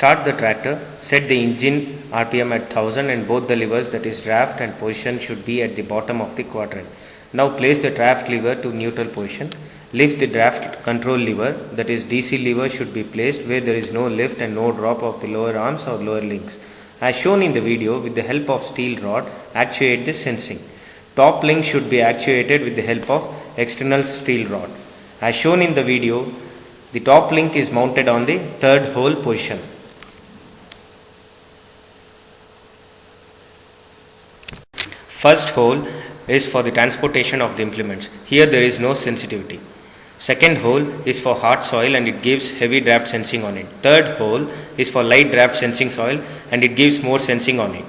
Start the tractor, set the engine RPM at 1000 and both the levers, that is draft and position, should be at the bottom of the quadrant. Now place the draft lever to neutral position. Lift the draft control lever, that is DC lever, should be placed where there is no lift and no drop of the lower arms or lower links. As shown in the video, with the help of steel rod, actuate the sensing. Top link should be actuated with the help of external steel rod. As shown in the video, the top link is mounted on the third hole position. First hole is for the transportation of the implements. Here there is no sensitivity. Second hole is for hard soil and it gives heavy draft sensing on it. Third hole is for light draft sensing soil and it gives more sensing on it.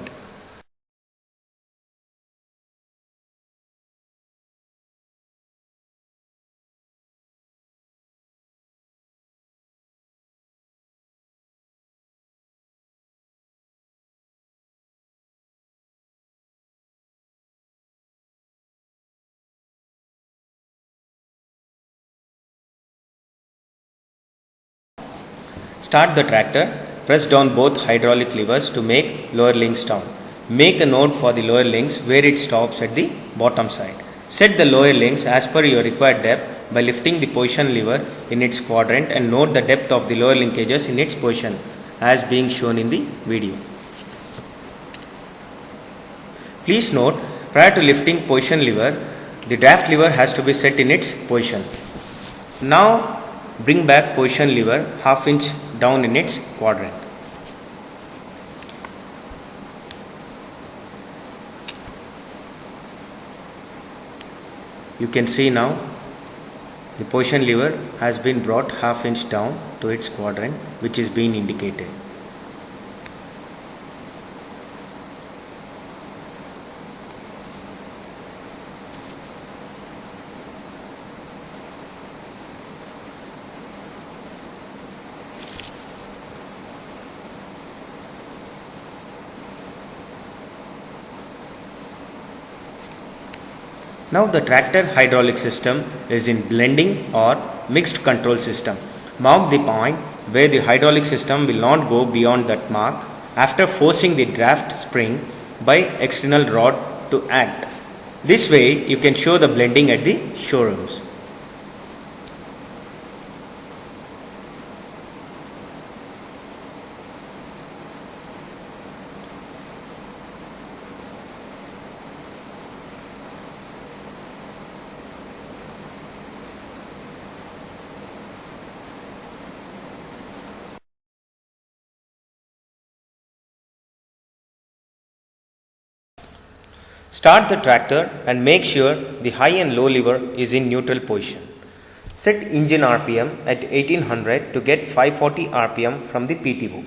Start the tractor, press down both hydraulic levers to make lower links down. Make a note for the lower links where it stops at the bottom side. Set the lower links as per your required depth by lifting the position lever in its quadrant and note the depth of the lower linkages in its position as being shown in the video. Please note, prior to lifting position lever, the draft lever has to be set in its position. Now bring back position lever half inch down in its quadrant. You can see now the position lever has been brought half inch down to its quadrant, which is being indicated. Now the tractor hydraulic system is in blending or mixed control system. Mark the point where the hydraulic system will not go beyond that mark after forcing the draft spring by external rod to act. This way you can show the blending at the showrooms. Start the tractor and make sure the high and low lever is in neutral position. Set engine RPM at 1800 to get 540 RPM from the PTO.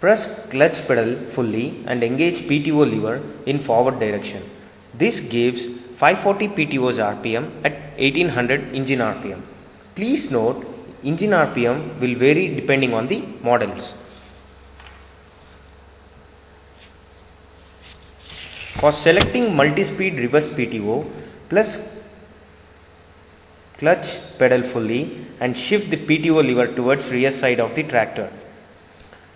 Press clutch pedal fully and engage PTO lever in forward direction. This gives 540 PTO's RPM at 1800 engine RPM. Please note, engine RPM will vary depending on the models. For selecting multi-speed reverse PTO, plus clutch pedal fully and shift the PTO lever towards rear side of the tractor.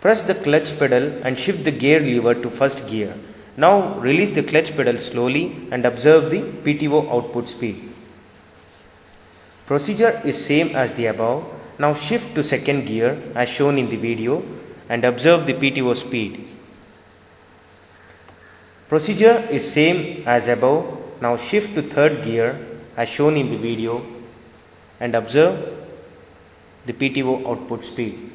Press the clutch pedal and shift the gear lever to first gear. Now release the clutch pedal slowly and observe the PTO output speed. Procedure is same as the above. Now shift to second gear as shown in the video and observe the PTO speed. Procedure is same as above. Now shift to third gear as shown in the video and observe the PTO output speed.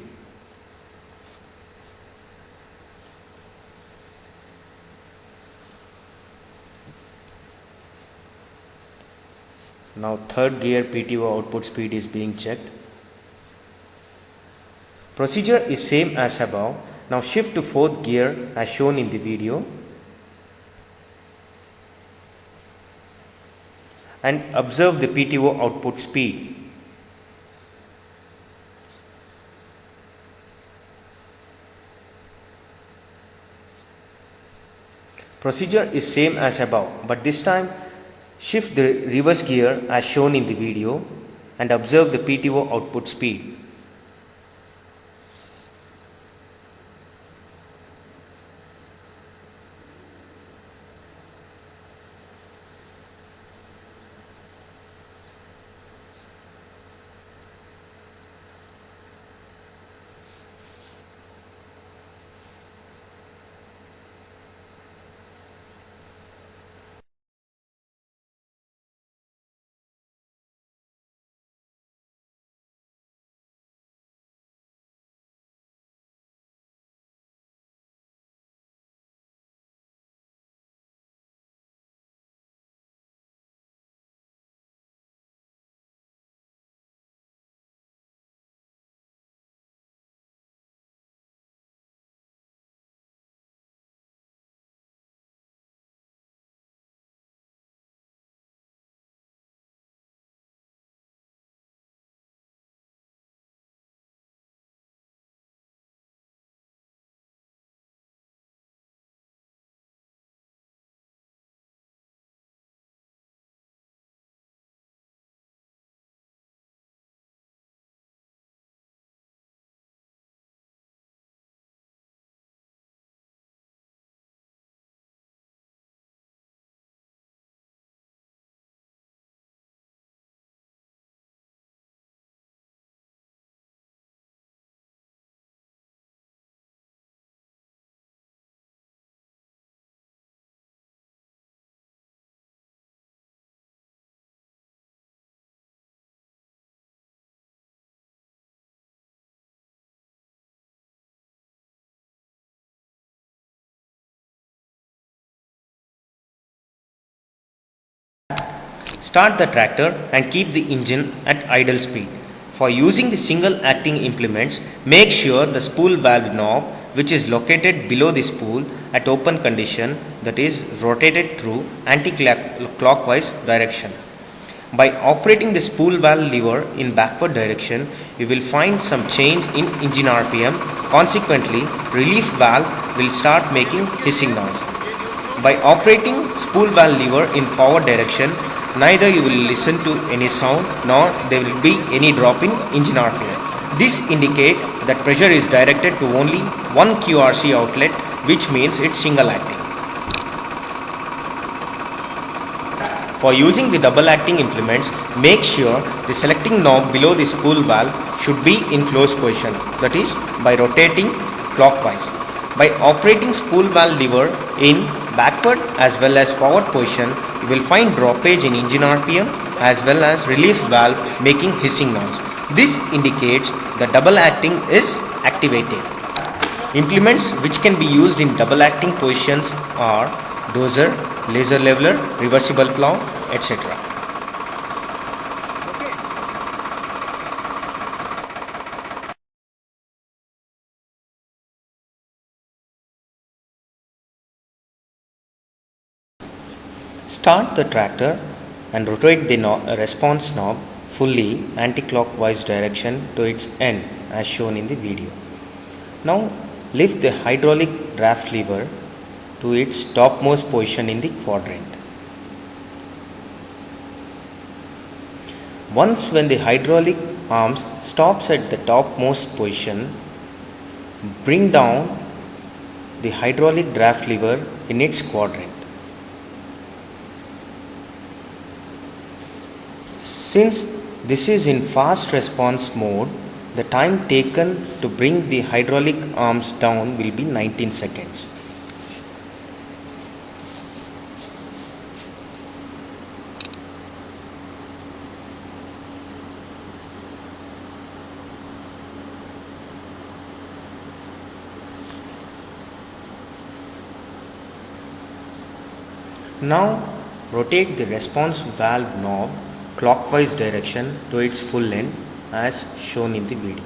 Now third gear PTO output speed is being checked. Procedure is same as above. Now shift to fourth gear as shown in the video and observe the PTO output speed. Procedure is same as above, but this time Shift the reverse gear as shown in the video and observe the PTO output speed. Start the tractor and keep the engine at idle speed. For using the single acting implements, make sure the spool valve knob, which is located below the spool at open condition, that is rotated through anti-clockwise direction. By operating the spool valve lever in backward direction, you will find some change in engine RPM. Consequently, relief valve will start making hissing noise. By operating spool valve lever in forward direction, neither you will listen to any sound nor there will be any drop in engine RPM. This indicates that pressure is directed to only one QRC outlet, which means it's single acting. For using the double acting implements, make sure the selecting knob below the spool valve should be in closed position, that is by rotating clockwise. By operating spool valve lever in backward as well as forward position, you will find droppage in engine RPM as well as relief valve making hissing noise. This indicates the double acting is activated. Implements which can be used in double acting positions are dozer, laser leveler, reversible plow, etc. Start the tractor and rotate the response knob fully anti-clockwise direction to its end as shown in the video. Now lift the hydraulic draft lever to its topmost position in the quadrant. Once when the hydraulic arms stops at the topmost position, bring down the hydraulic draft lever in its quadrant. Since this is in fast response mode, the time taken to bring the hydraulic arms down will be 19 seconds. Now rotate the response valve knob clockwise direction to its full length as shown in the video.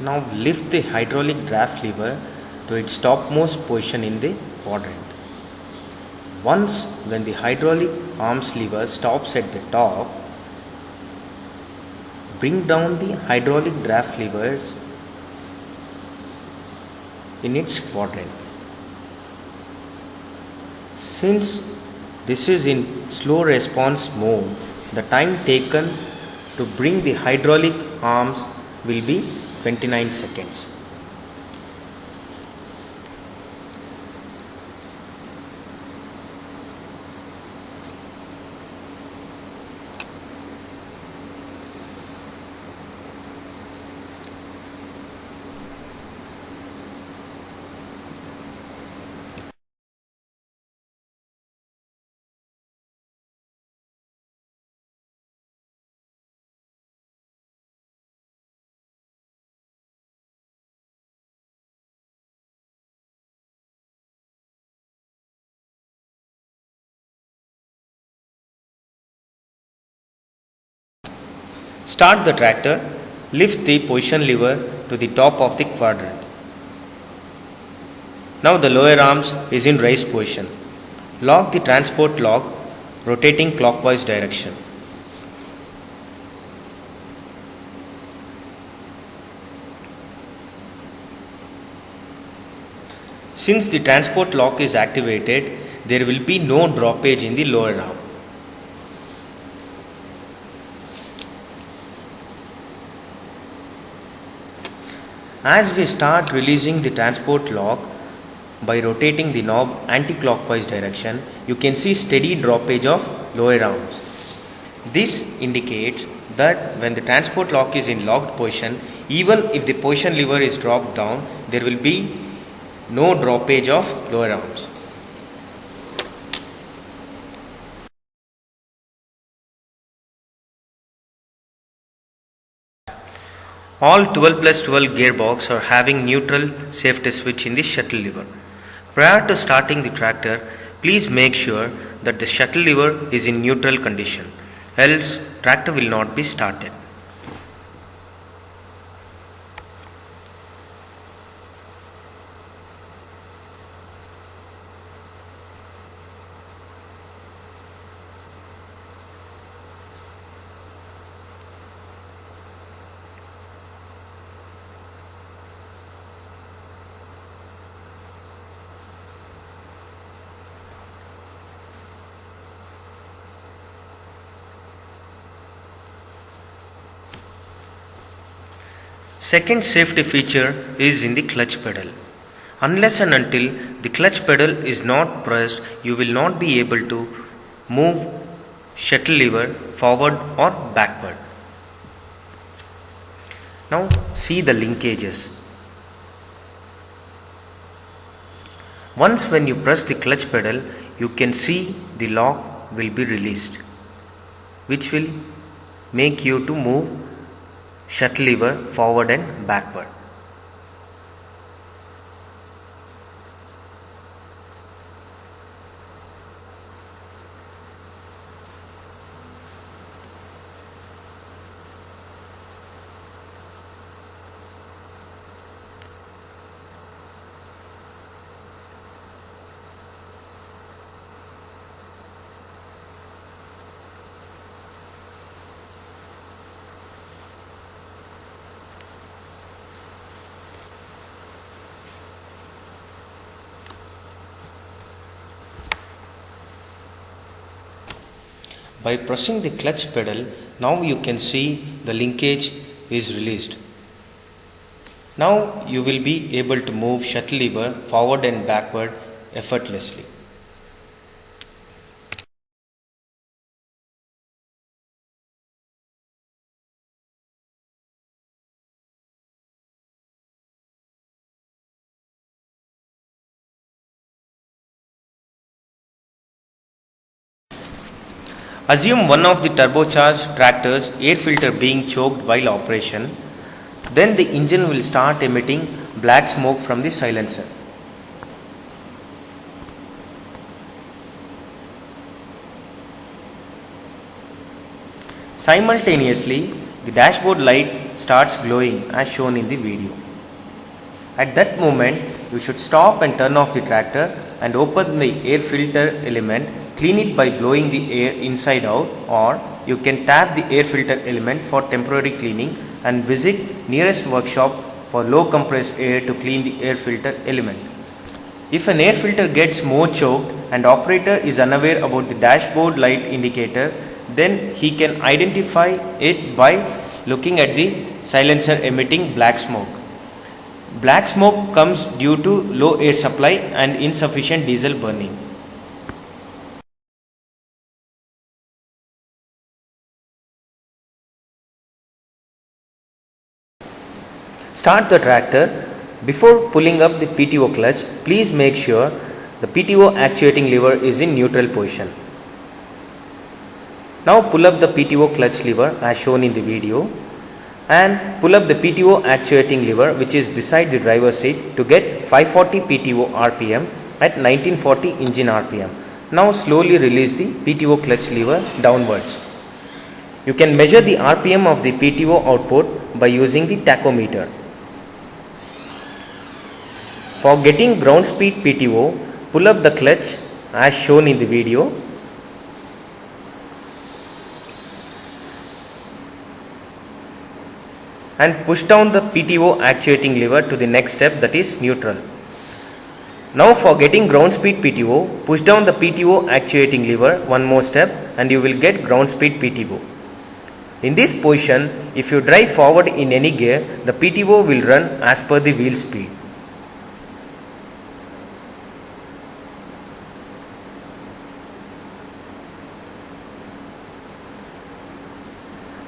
Now lift the hydraulic draft lever to its topmost position in the quadrant. Once when the hydraulic arms lever stops at the top, bring down the hydraulic draft levers in its quadrant. Since this is in slow response mode, the time taken to bring the hydraulic arms will be 29 seconds. Start the tractor, lift the position lever to the top of the quadrant. Now the lower arms is in raised position. Lock the transport lock, rotating clockwise direction. Since the transport lock is activated, there will be no droppage in the lower arm. As we start releasing the transport lock by rotating the knob anti-clockwise direction, you can see steady droppage of lower arms. This indicates that when the transport lock is in locked position, even if the position lever is dropped down, there will be no droppage of lower arms. All 12 plus 12 gearbox are having neutral safety switch in the shuttle lever. Prior to starting the tractor, please make sure that the shuttle lever is in neutral condition, else tractor will not be started. Second safety feature is in the clutch pedal. Unless and until the clutch pedal is not pressed, you will not be able to move shuttle lever forward or backward. Now see the linkages. Once when you press the clutch pedal, you can see the lock will be released, which will make you to move shuttle lever forward and backward. By pressing the clutch pedal, now you can see the linkage is released. Now you will be able to move shuttle lever forward and backward effortlessly. Assume one of the turbocharged tractor's air filter being choked while operation. Then the engine will start emitting black smoke from the silencer. Simultaneously, the dashboard light starts glowing as shown in the video. At that moment, you should stop and turn off the tractor and open the air filter element. Clean it by blowing the air inside out, or you can tap the air filter element for temporary cleaning and visit nearest workshop for low compressed air to clean the air filter element. If an air filter gets more choked and operator is unaware about the dashboard light indicator, then he can identify it by looking at the silencer emitting black smoke. Black smoke comes due to low air supply and insufficient diesel burning. Start the tractor. Before pulling up the PTO clutch, please make sure the PTO actuating lever is in neutral position. Now pull up the PTO clutch lever as shown in the video and pull up the PTO actuating lever which is beside the driver's seat to get 540 PTO RPM at 1940 engine RPM. Now slowly release the PTO clutch lever downwards. You can measure the RPM of the PTO output by using the tachometer. For getting ground speed PTO, pull up the clutch as shown in the video. And push down the PTO actuating lever to the next step, that is neutral. Now for getting ground speed PTO, push down the PTO actuating lever one more step and you will get ground speed PTO. In this position, if you drive forward in any gear, the PTO will run as per the wheel speed.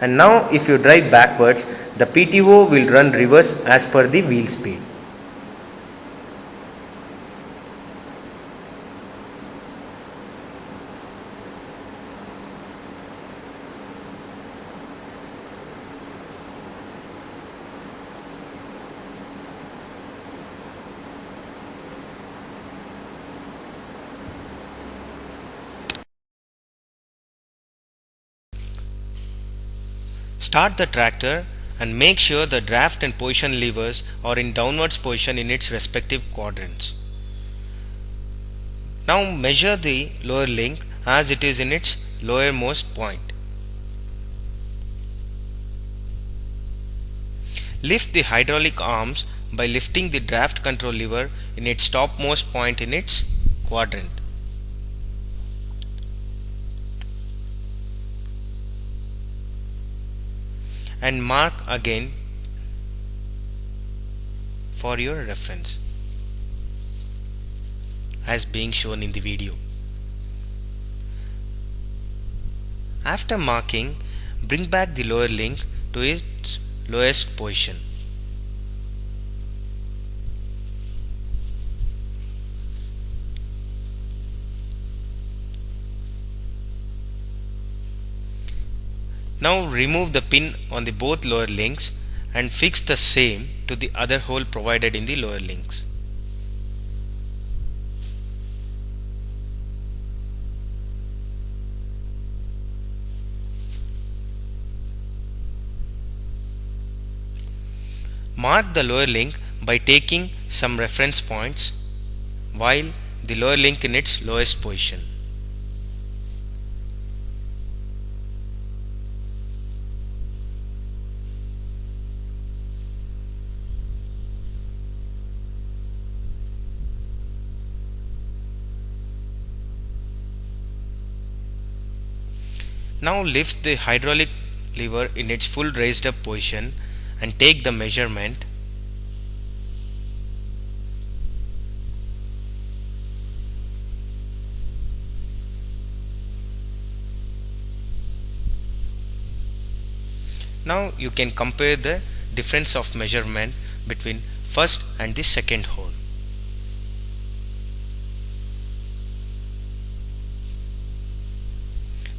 And now if you drive backwards, the PTO will run reverse as per the wheel speed. Start the tractor and make sure the draft and position levers are in downwards position in its respective quadrants. Now measure the lower link as it is in its lowermost point. Lift the hydraulic arms by lifting the draft control lever in its topmost point in its quadrant. And mark again for your reference as being shown in the video. After marking, bring back the lower link to its lowest position. Now remove the pin on the both lower links and fix the same to the other hole provided in the lower links. Mark the lower link by taking some reference points while the lower link in its lowest position. Now lift the hydraulic lever in its full raised up position and take the measurement. Now you can compare the difference of measurement between first and the second hole.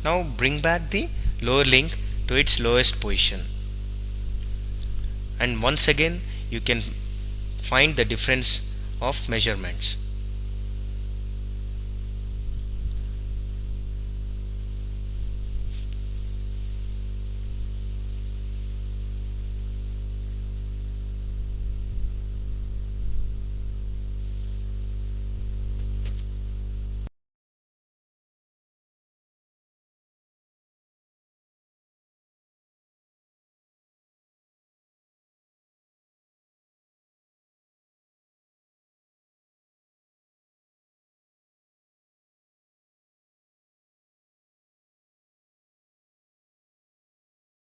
Now bring back the lower link to its lowest position, and once again you can find the difference of measurements.